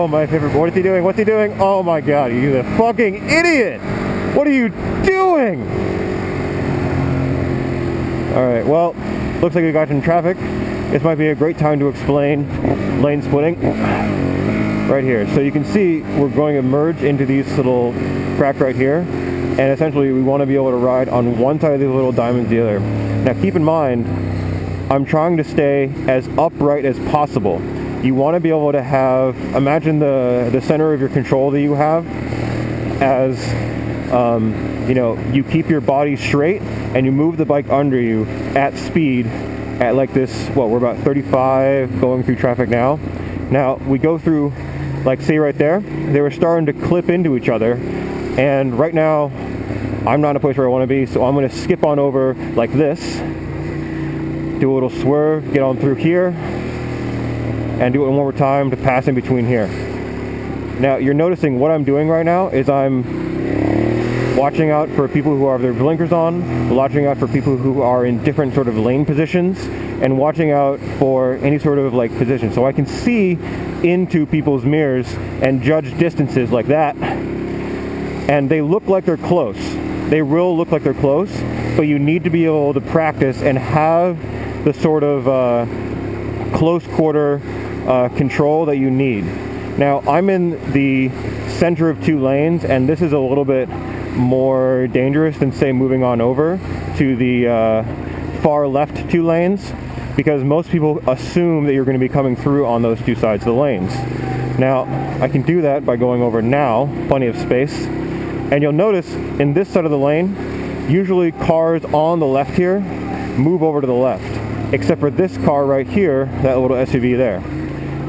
my favorite. What is he doing? What's he doing? Oh my god, you the fucking idiot! What are you doing? Alright, well, looks like we got some traffic. This might be a great time to explain lane splitting. Right here. So you can see we're going to merge into these little cracks right here. And essentially we want to be able to ride on one side of these little diamonds the other. Now keep in mind, I'm trying to stay as upright as possible. You want to be able to have, imagine the center of your control that you have as, you know, you keep your body straight and you move the bike under you at speed at like this, well, we're about 35 going through traffic now. Now we go through, like say right there, they were starting to clip into each other. And right now, I'm not in a place where I want to be, so I'm going to skip on over like this, do a little swerve, get on through here, and do it one more time to pass in between here. Now, you're noticing what I'm doing right now is I'm watching out for people who have their blinkers on, watching out for people who are in different sort of lane positions, and watching out for any sort of like position. So I can see into people's mirrors and judge distances like that. And they look like they're close. They will look like they're close, but you need to be able to practice and have the sort of close quarter control that you need. Now, I'm in the center of two lanes, and this is a little bit more dangerous than, say, moving on over to the far left two lanes, because most people assume that you're going to be coming through on those two sides of the lanes. Now, I can do that by going over now, plenty of space. And you'll notice in this side of the lane, usually cars on the left here move over to the left, except for this car right here, that little SUV there.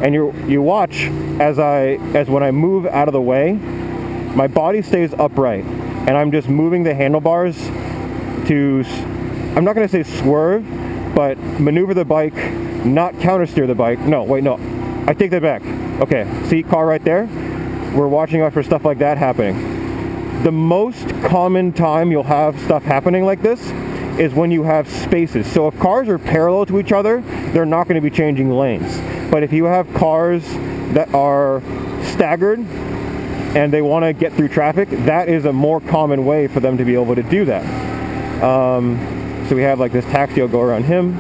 And you watch as when I move out of the way, my body stays upright, and I'm just moving the handlebars to, I'm not going to say swerve, but maneuver the bike, not countersteer the bike. No, wait, no, I take that back. Okay, see car right there? We're watching out for stuff like that happening. The most common time you'll have stuff happening like this is when you have spaces. So if cars are parallel to each other, they're not going to be changing lanes. But if you have cars that are staggered and they want to get through traffic, that is a more common way for them to be able to do that. So we have like this taxi, I'll go around him.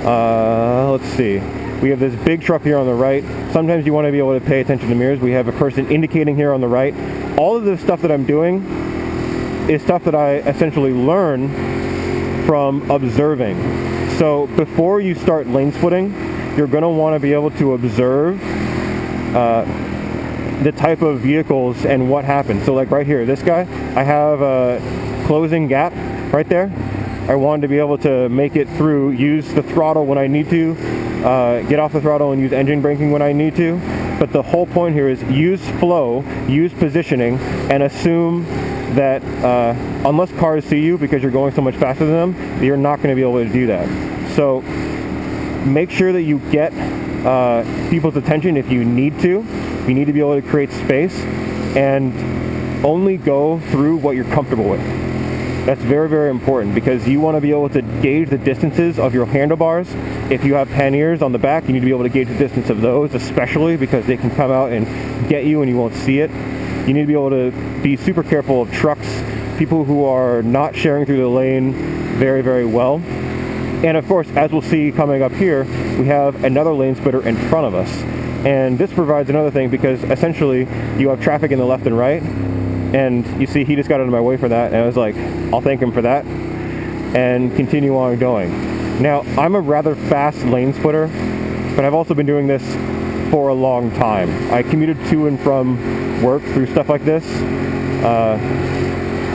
Let's see. We have this big truck here on the right. Sometimes you want to be able to pay attention to mirrors. We have a person indicating here on the right. All of the stuff that I'm doing is stuff that I essentially learn from observing. So before you start lane splitting, you're going to want to be able to observe the type of vehicles and what happens. So like right here, this guy, I have a closing gap right there. I wanted to be able to make it through, use the throttle when I need to, get off the throttle and use engine braking when I need to. But the whole point here is use flow, use positioning, and assume that unless cars see you because you're going so much faster than them, you're not going to be able to do that. So make sure that you get people's attention if you need to. You need to be able to create space and only go through what you're comfortable with. That's very, very important because you want to be able to gauge the distances of your handlebars. If you have panniers on the back, you need to be able to gauge the distance of those, especially because they can come out and get you and you won't see it. You need to be able to be super careful of trucks, people who are not sharing through the lane very, very well. And of course, as we'll see coming up here, we have another lane splitter in front of us. And this provides another thing because essentially you have traffic in the left and right. And you see he just got out of my way for that, and I was like, I'll thank him for that, and continue on going. Now, I'm a rather fast lane splitter, but I've also been doing this for a long time. I commuted to and from work through stuff like this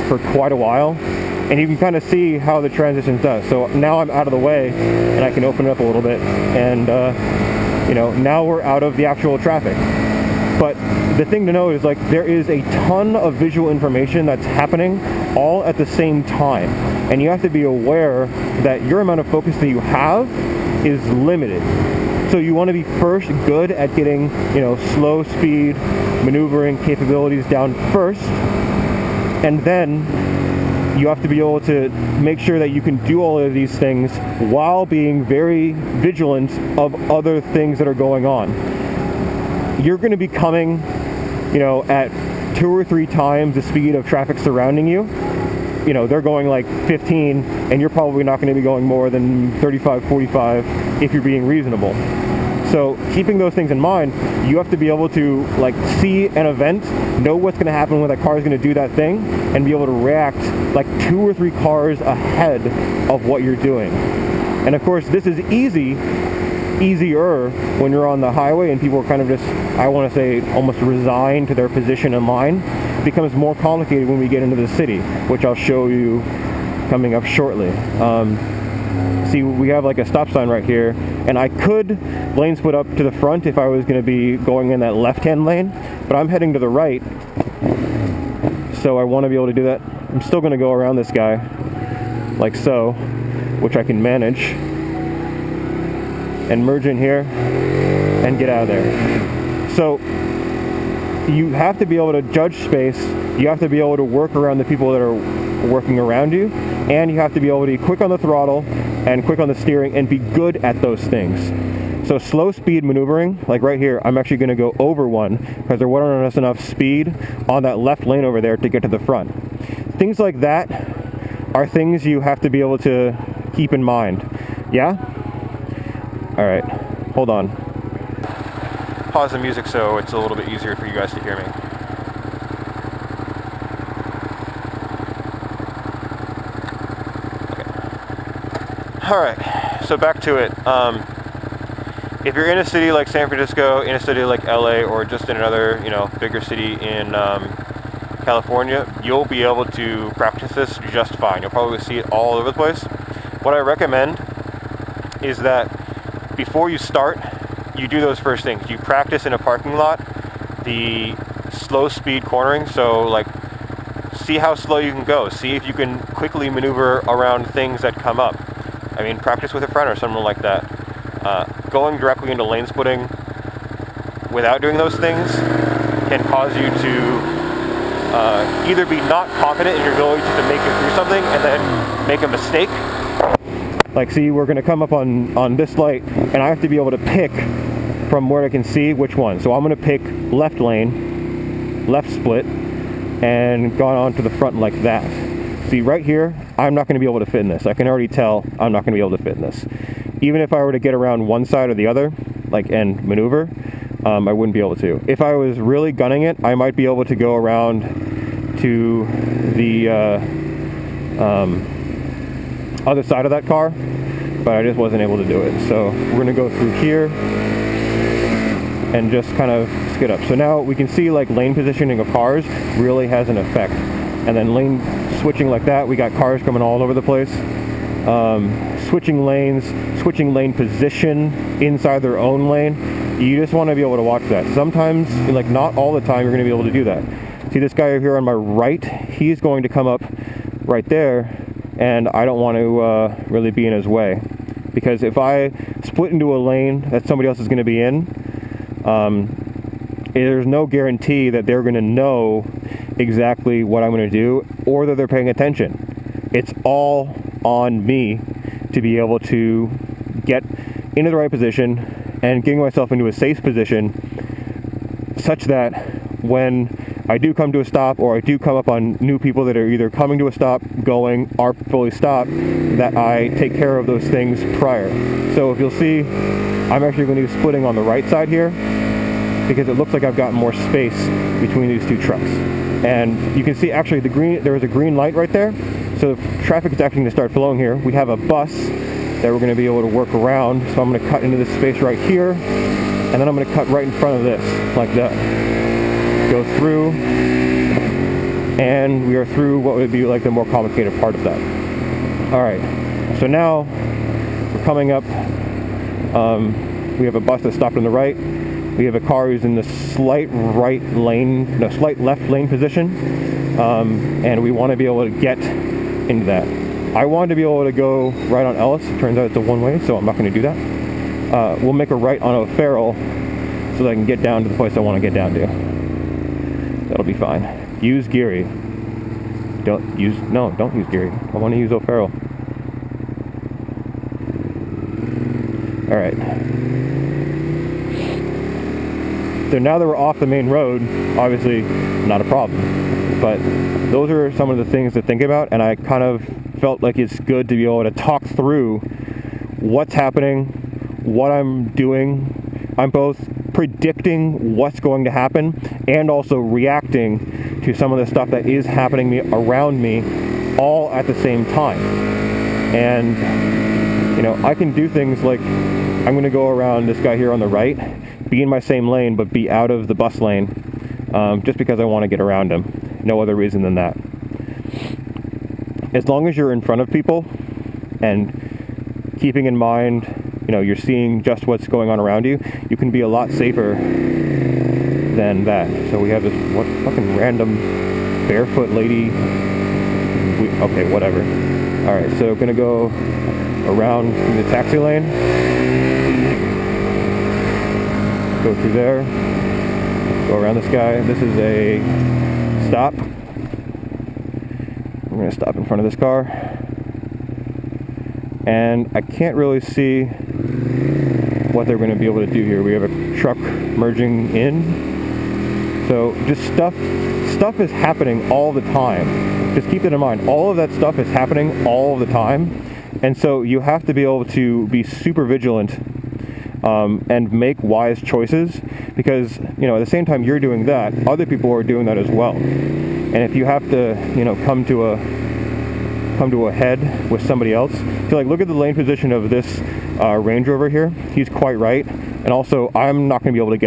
for quite a while, and you can kind of see how the transition does. So now I'm out of the way, and I can open it up a little bit, and you know, now we're out of the actual traffic. But the thing to know is like there is a ton of visual information that's happening all at the same time. And you have to be aware that your amount of focus that you have is limited. So you want to be first good at getting, you know, slow speed maneuvering capabilities down first. And then you have to be able to make sure that you can do all of these things while being very vigilant of other things that are going on. you're going to be coming, you know, at 2 or 3 times the speed of traffic surrounding you. You know, they're going like 15, and you're probably not going to be going more than 35, 45 if you're being reasonable. So keeping those things in mind, you have to be able to like see an event, know what's going to happen when that car is going to do that thing, and be able to react like 2 or 3 cars ahead of what you're doing. And of course, this is easier when you're on the highway and people are kind of just, I want to say, almost resigned to their position in line. It becomes more complicated when we get into the city, which I'll show you coming up shortly. See, we have like a stop sign right here, and I could lane split up to the front if I was going to be going in that left-hand lane, but I'm heading to the right, so I want to be able to do that. I'm still going to go around this guy, like so, which I can manage, and merge in here, and get out of there. So, you have to be able to judge space, you have to be able to work around the people that are working around you, and you have to be able to be quick on the throttle and quick on the steering and be good at those things. So slow speed maneuvering, like right here, I'm actually going to go over one because there wasn't enough speed on that left lane over there to get to the front. Things like that are things you have to be able to keep in mind. Yeah? Alright, hold on. Pause the music so it's a little bit easier for you guys to hear me. Alright, so back to it. If you're in a city like San Francisco, in a city like LA, or just in another, you know, bigger city in California, you'll be able to practice this just fine. You'll probably see it all over the place. What I recommend is that before you start, you do those first things. You practice in a parking lot the slow speed cornering, so like see how slow you can go. See if you can quickly maneuver around things that come up. I mean, practice with a friend or someone like that. Going directly into lane splitting without doing those things can cause you to either be not confident in your ability to make it through something and then make a mistake. Like, see, we're going to come up on this light, and I have to be able to pick from where I can see which one. So I'm going to pick left lane, left split, and gone on to the front like that. See, right here, I'm not going to be able to fit in this. I can already tell I'm not going to be able to fit in this. Even if I were to get around one side or the other, like, and maneuver, I wouldn't be able to. If I was really gunning it, I might be able to go around to the other side of that car, but I just wasn't able to do it. So we're going to go through here and just kind of skid up. So now we can see like lane positioning of cars really has an effect. And then lane switching like that, we got cars coming all over the place. Switching lanes, switching lane position inside their own lane. You just want to be able to watch that. Sometimes, like not all the time, you're going to be able to do that. See this guy over here on my right? He's going to come up right there, and I don't want to really be in his way. Because if I split into a lane that somebody else is going to be in, there's no guarantee that they're going to know exactly what I'm going to do or that they're paying attention. It's all on me to be able to get into the right position and getting myself into a safe position such that when I do come to a stop or I do come up on new people that are either coming to a stop, going, or fully stopped, that I take care of those things prior. So if you'll see, I'm actually going to be splitting on the right side here because it looks like I've got more space between these two trucks. And you can see actually there was a green light right there. So traffic is actually going to start flowing here. We have a bus that we're going to be able to work around. So I'm going to cut into this space right here. And then I'm going to cut right in front of this, like that. Go through. And we are through what would be like the more complicated part of that. Alright, so now we're coming up. We have a bus that stopped on the right. We have a car who's in the slight left lane position. And we want to be able to get into that. I wanted to be able to go right on Ellis. It turns out it's a one-way, so I'm not going to do that. We'll make a right on O'Farrell so that I can get down to the place I want to get down to. That'll be fine. Use Geary. Don't use Geary. I want to use O'Farrell. Alright. So now that we're off the main road, obviously not a problem. But those are some of the things to think about, and I kind of felt like it's good to be able to talk through what's happening, what I'm doing. I'm both predicting what's going to happen and also reacting to some of the stuff that is happening around me all at the same time. And, you know, I can do things like I'm going to go around this guy here on the right, be in my same lane, but be out of the bus lane just because I want to get around him. No other reason than that. As long as you're in front of people and keeping in mind, you know, you're seeing just what's going on around you, you can be a lot safer than that. So we have this fucking random barefoot lady. Okay, whatever. All right, so gonna go around in the taxi lane. Go through there. Go around this guy. This is a stop. We're gonna stop in front of this car. And I can't really see what they're going to be able to do here. We have a truck merging in. So just stuff is happening all the time. Just keep that in mind. All of that stuff is happening all the time. And so you have to be able to be super vigilant and make wise choices, because, you know, at the same time you're doing that, other people are doing that as well. And if you have to, you know, come to a head with somebody else, so like look at the lane position of this Range Rover here. He's quite right, and also I'm not going to be able to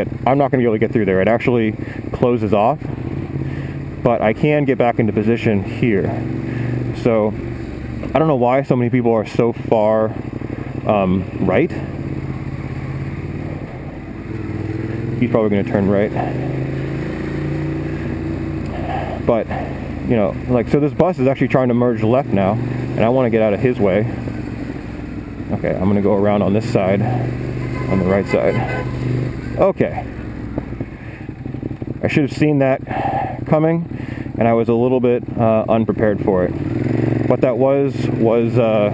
get through there. It actually closes off, but I can get back into position here. So I don't know why so many people are so far right. He's probably going to turn right, but you know, like, so this bus is actually trying to merge left now, and I want to get out of his way. Okay, I'm going to go around on this side, on the right side. Okay. I should have seen that coming, and I was a little bit unprepared for it. What that was a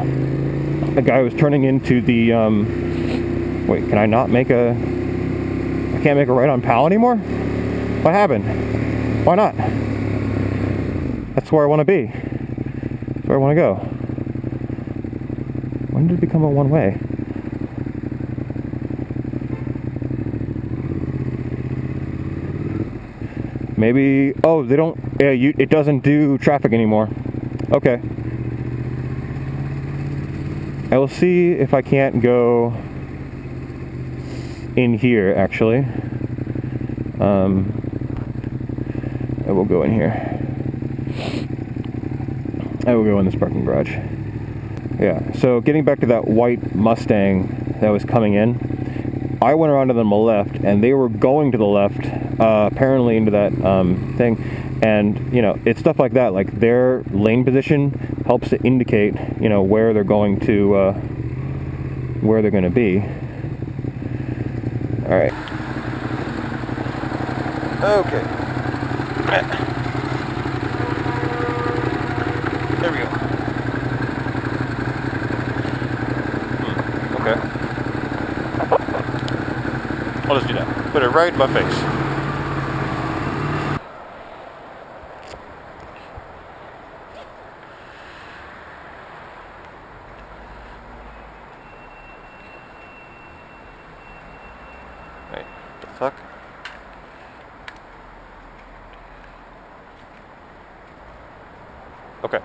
guy was turning into the, wait, can I not make I can't make a right on Powell anymore? What happened? Why not? That's where I want to be. That's where I want to go. When did it become a one-way? Maybe, oh, they don't, yeah, it doesn't do traffic anymore. Okay. I will see if I can't go in here, actually. I will go in here. I will go in this parking garage. Yeah, so getting back to that white Mustang that was coming in, I went around to them on the left, and they were going to the left, apparently into that thing. And, you know, it's stuff like that, like their lane position helps to indicate, you know, where they're going to, where they're going to be. All right. Okay. There we go. Okay. I'll just do that. Put it right in my face. Wait, the fuck? Okay.